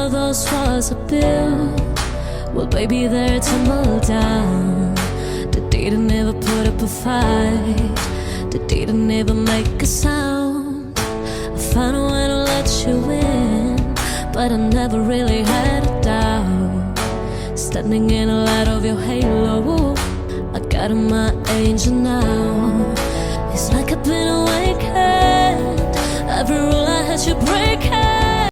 all those walls are built, well, baby, they're tumble down. The didn't ever put up a fight, the didn't ever make a sound. I found a way to let you in, but I never really had a doubt. Standing in the light of your halo, I got on my angel now. It's like I've been awakened, every rule I had you breaking.